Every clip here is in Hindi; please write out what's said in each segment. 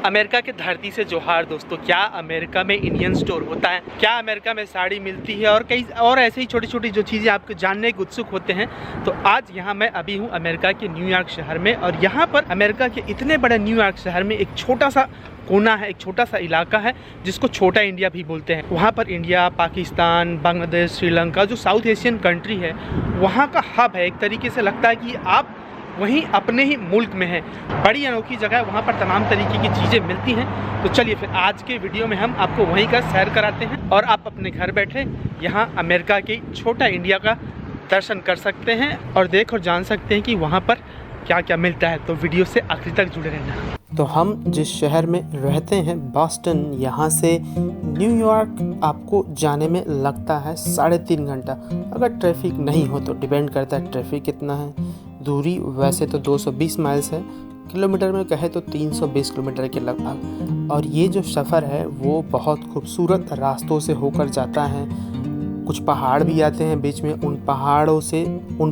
अमेरिका की धरती से जोहार दोस्तों। क्या अमेरिका में इंडियन स्टोर होता है? क्या अमेरिका में साड़ी मिलती है? और कई और ऐसे ही छोटी छोटी जो चीज़ें आपको जानने के उत्सुक होते हैं। तो आज यहाँ मैं अभी हूँ अमेरिका के न्यूयॉर्क शहर में, और यहाँ पर अमेरिका के इतने बड़े न्यूयॉर्क शहर में एक छोटा सा कोना है, एक छोटा सा इलाका है जिसको छोटा इंडिया भी बोलते हैं। वहाँ पर इंडिया, पाकिस्तान, बांग्लादेश, श्रीलंका, जो साउथ एशियन कंट्री है, वहाँ का हब है। एक तरीके से लगता है कि आप वहीं अपने ही मुल्क में है। बड़ी अनोखी जगह है, वहाँ पर तमाम तरीके की चीज़ें मिलती हैं। तो चलिए फिर आज के वीडियो में हम आपको वहीं का सैर कराते हैं और आप अपने घर बैठे यहाँ अमेरिका के छोटा इंडिया का दर्शन कर सकते हैं और देख और जान सकते हैं कि वहाँ पर क्या क्या मिलता है। तो वीडियो से आखिर तक जुड़े रहना। तो हम जिस शहर में रहते हैं बॉस्टन, यहाँ से न्यूयॉर्क आपको जाने में लगता है 3.5 घंटा, अगर ट्रैफिक नहीं हो तो। डिपेंड करता है ट्रैफिक कितना है। दूरी वैसे तो 220 माइल्स है, किलोमीटर में कहे तो 320 किलोमीटर के लगभग। और ये जो सफ़र है वो बहुत खूबसूरत रास्तों से होकर जाता है। कुछ पहाड़ भी आते हैं बीच में, उन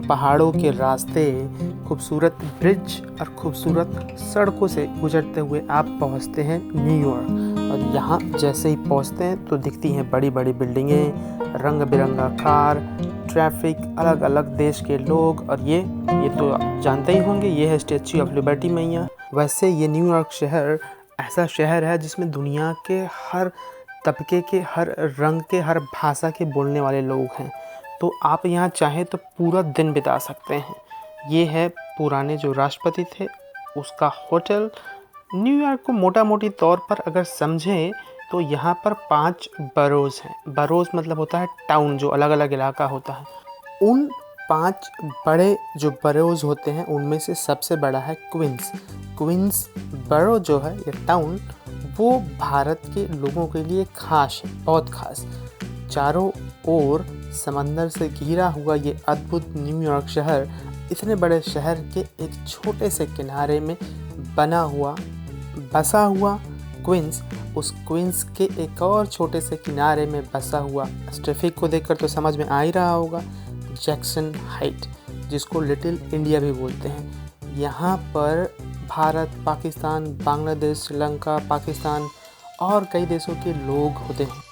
पहाड़ों के रास्ते खूबसूरत ब्रिज और खूबसूरत सड़कों से गुजरते हुए आप पहुंचते हैं न्यूयॉर्क। और यहाँ जैसे ही पहुंचते हैं तो दिखती हैं बड़ी बड़ी बिल्डिंगें, रंग बिरंगा कार, ट्रैफिक, अलग अलग देश के लोग। और ये तो आप जानते ही होंगे, ये है स्टैच्यू ऑफ लिबर्टी मैया। वैसे ये न्यूयॉर्क शहर ऐसा शहर है जिसमें दुनिया के हर तबके के, हर रंग के, हर भाषा के बोलने वाले लोग हैं। तो आप यहाँ चाहें तो पूरा दिन बिता सकते हैं। ये है पुराने जो राष्ट्रपति थे उसका होटल। न्यूयॉर्क को मोटा मोटी तौर पर अगर समझें तो यहाँ पर 5 बरोज़ हैं। बरोज़ मतलब होता है टाउन, जो अलग अलग इलाका होता है। उन 5 बड़े जो बरोज़ होते हैं उनमें से सबसे बड़ा है क्वींस बरो जो है, ये टाउन, वो भारत के लोगों के लिए खास है, बहुत खास। चारों ओर समंदर से घिरा हुआ ये अद्भुत न्यूयॉर्क शहर, इतने बड़े शहर के एक छोटे से किनारे में बसा हुआ क्वींस, उस क्वींस के एक और छोटे से किनारे में बसा हुआ, ट्रैफिक को देखकर तो समझ में आ ही रहा होगा, जैक्सन हाइट, जिसको लिटिल इंडिया भी बोलते हैं। यहाँ पर भारत, पाकिस्तान, बांग्लादेश, श्रीलंका, पाकिस्तान और कई देशों के लोग होते हैं।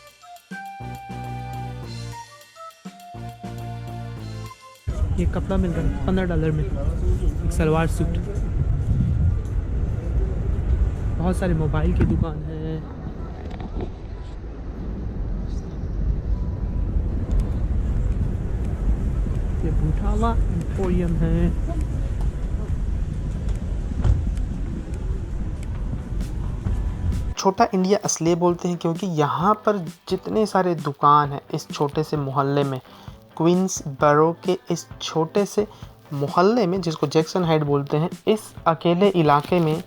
ये कपड़ा मिल रहा है $15 में, एक सलवार सूट। बहुत सारे मोबाइल की दुकान है। ये बूटावा एम्पोरियम है। छोटा इंडिया इसलिए बोलते हैं क्योंकि यहाँ पर जितने सारे दुकान हैं इस छोटे से मोहल्ले में, क्वींस बरो के इस छोटे से मोहल्ले में, जिसको जैक्सन हाइट बोलते हैं, इस अकेले इलाके में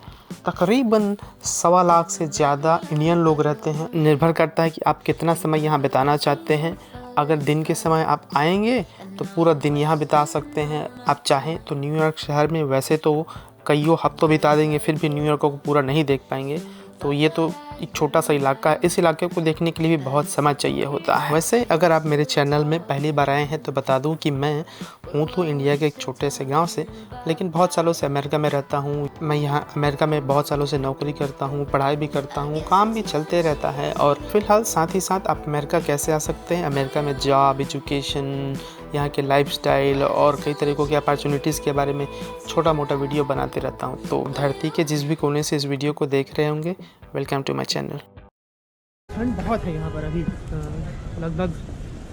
तकरीबन 1.25 लाख से ज़्यादा इंडियन लोग रहते हैं। निर्भर करता है कि आप कितना समय यहाँ बिताना चाहते हैं। अगर दिन के समय आप आएंगे तो पूरा दिन यहाँ बिता सकते हैं। आप चाहें तो न्यूयॉर्क शहर में वैसे तो कईयों हफ्तों बिता देंगे, फिर भी न्यूयॉर्क को पूरा नहीं देख पाएंगे। तो ये तो एक छोटा सा इलाका है, इस इलाके को देखने के लिए भी बहुत समय चाहिए होता है। वैसे अगर आप मेरे चैनल में पहली बार आए हैं तो बता दूं कि मैं हूँ तो इंडिया के एक छोटे से गांव से, लेकिन बहुत सालों से अमेरिका में रहता हूँ। मैं यहाँ अमेरिका में बहुत सालों से नौकरी करता हूँ, पढ़ाई भी करता हूँ, काम भी चलते रहता है। और फिलहाल साथ ही साथ आप अमेरिका कैसे आ सकते हैं, अमेरिका में जॉब, एजुकेशन, यहाँ के लाइफस्टाइल और कई तरीक़ों की अपॉर्चुनिटीज़ के बारे में छोटा मोटा वीडियो बनाते रहता हूँ। तो धरती के जिस भी कोने से इस वीडियो को देख रहे होंगे, वेलकम टू माई चैनल। ठंड बहुत है यहाँ पर अभी, लगभग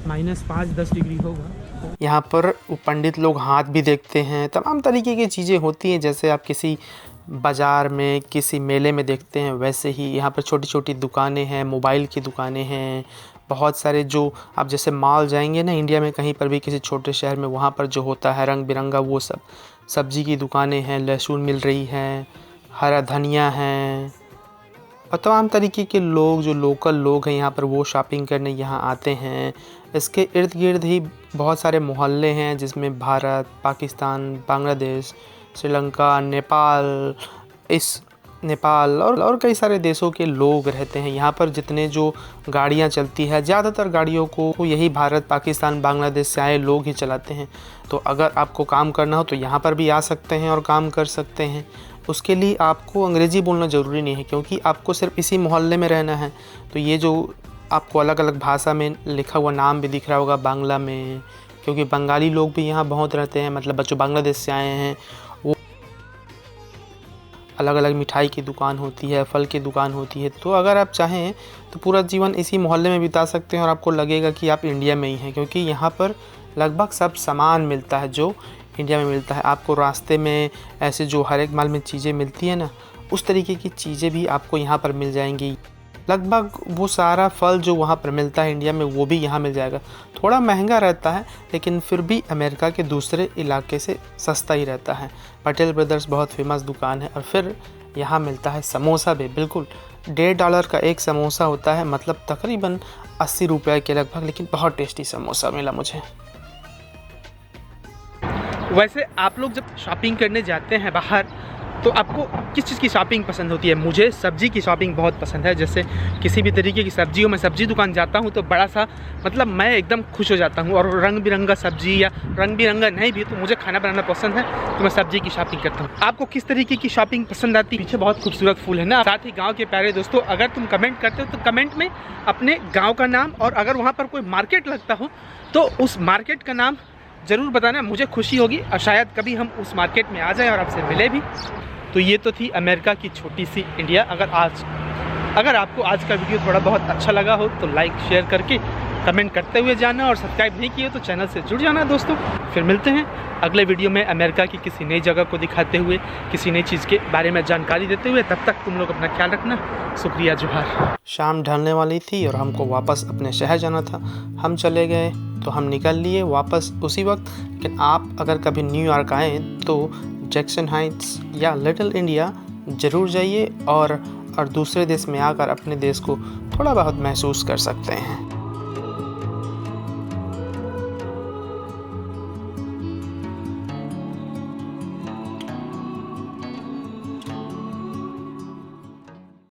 -5-10 डिग्री होगा। यहाँ पर पंडित लोग हाथ भी देखते हैं, तमाम तरीके की चीज़ें होती हैं। जैसे आप किसी बाज़ार में, किसी मेले में देखते हैं, वैसे ही यहाँ पर छोटी छोटी दुकानें हैं, मोबाइल की दुकानें हैं। बहुत सारे जो आप जैसे मॉल जाएंगे ना इंडिया में कहीं पर भी किसी छोटे शहर में, वहाँ पर जो होता है रंग बिरंगा वो सब सब्ज़ी की दुकानें हैं, लहसुन मिल रही है, हरा धनिया है, और तमाम तरीके के लोग जो लोकल लोग हैं यहाँ पर वो शॉपिंग करने यहाँ आते हैं। इसके इर्द गिर्द ही बहुत सारे मोहल्ले हैं जिसमें भारत, पाकिस्तान, बांग्लादेश, श्रीलंका, नेपाल और कई सारे देशों के लोग रहते हैं। यहाँ पर जितने जो गाड़ियाँ चलती है, ज़्यादातर गाड़ियों को यही भारत, पाकिस्तान, बांग्लादेश से आए लोग ही चलाते हैं। तो अगर आपको काम करना हो तो यहाँ पर भी आ सकते हैं और काम कर सकते हैं। उसके लिए आपको अंग्रेज़ी बोलना ज़रूरी नहीं है, क्योंकि आपको सिर्फ इसी मोहल्ले में रहना है। तो ये जो आपको अलग अलग भाषा में लिखा हुआ नाम भी दिख रहा होगा बांग्ला में, क्योंकि बंगाली लोग भी यहाँ बहुत रहते हैं, मतलब बच्चों बांग्लादेश से आए हैं। वो अलग अलग मिठाई की दुकान होती है, फल की दुकान होती है। तो अगर आप चाहें तो पूरा जीवन इसी मोहल्ले में बिता सकते हैं और आपको लगेगा कि आप इंडिया में ही हैं, क्योंकि यहाँ पर लगभग सब सामान मिलता है जो इंडिया में मिलता है। आपको रास्ते में ऐसे जो हर एक माल में चीज़ें मिलती है ना, उस तरीके की चीज़ें भी आपको यहाँ पर मिल जाएंगी। लगभग वो सारा फल जो वहाँ पर मिलता है इंडिया में, वो भी यहाँ मिल जाएगा। थोड़ा महंगा रहता है, लेकिन फिर भी अमेरिका के दूसरे इलाके से सस्ता ही रहता है। पटेल ब्रदर्स बहुत फेमस दुकान है। और फिर यहाँ मिलता है समोसा भी, बिल्कुल $1.5 का एक समोसा होता है, मतलब तकरीबन 80 रुपये के लगभग, लेकिन बहुत टेस्टी समोसा मिला मुझे। वैसे आप लोग जब शॉपिंग करने जाते हैं बाहर, तो आपको किस चीज़ की शॉपिंग पसंद होती है? मुझे सब्ज़ी की शॉपिंग बहुत पसंद है। जैसे किसी भी तरीके की सब्ज़ी हो, मैं सब्ज़ी दुकान जाता हूँ तो बड़ा सा मतलब मैं एकदम खुश हो जाता हूँ। और रंग बिरंगा सब्ज़ी या रंग बिरंगा नहीं भी, तो मुझे खाना बनाना पसंद है, तो मैं सब्ज़ी की शॉपिंग करता हूँ। आपको किस तरीके की शॉपिंग पसंद आती है? पीछे बहुत खूबसूरत फूल है ना। साथ ही गाँव के प्यारे दोस्तों, अगर तुम कमेंट करते हो तो कमेंट में अपने गाँव का नाम, और अगर वहाँ पर कोई मार्केट लगता हो तो उस मार्केट का नाम ज़रूर बताना, मुझे खुशी होगी। और शायद कभी हम उस मार्केट में आ जाएं और आपसे मिले भी। तो ये तो थी अमेरिका की छोटी सी इंडिया। अगर आपको आज का वीडियो थोड़ा बहुत अच्छा लगा हो तो लाइक शेयर करके कमेंट करते हुए जाना, और सब्सक्राइब नहीं किए तो चैनल से जुड़ जाना दोस्तों। फिर मिलते हैं अगले वीडियो में अमेरिका की किसी नई जगह को दिखाते हुए, किसी नई चीज़ के बारे में जानकारी देते हुए। तब तक तुम लोग अपना ख्याल रखना। शुक्रिया, जोहार। शाम ढलने वाली थी और हमको वापस अपने शहर जाना था। हम चले गए तो हम निकल लिए वापस उसी वक्त। लेकिन आप अगर कभी न्यूयॉर्क आएँ तो जैक्सन हाइट्स या लिटिल इंडिया ज़रूर जाइए, और दूसरे देश में आकर अपने देश को थोड़ा बहुत महसूस कर सकते हैं।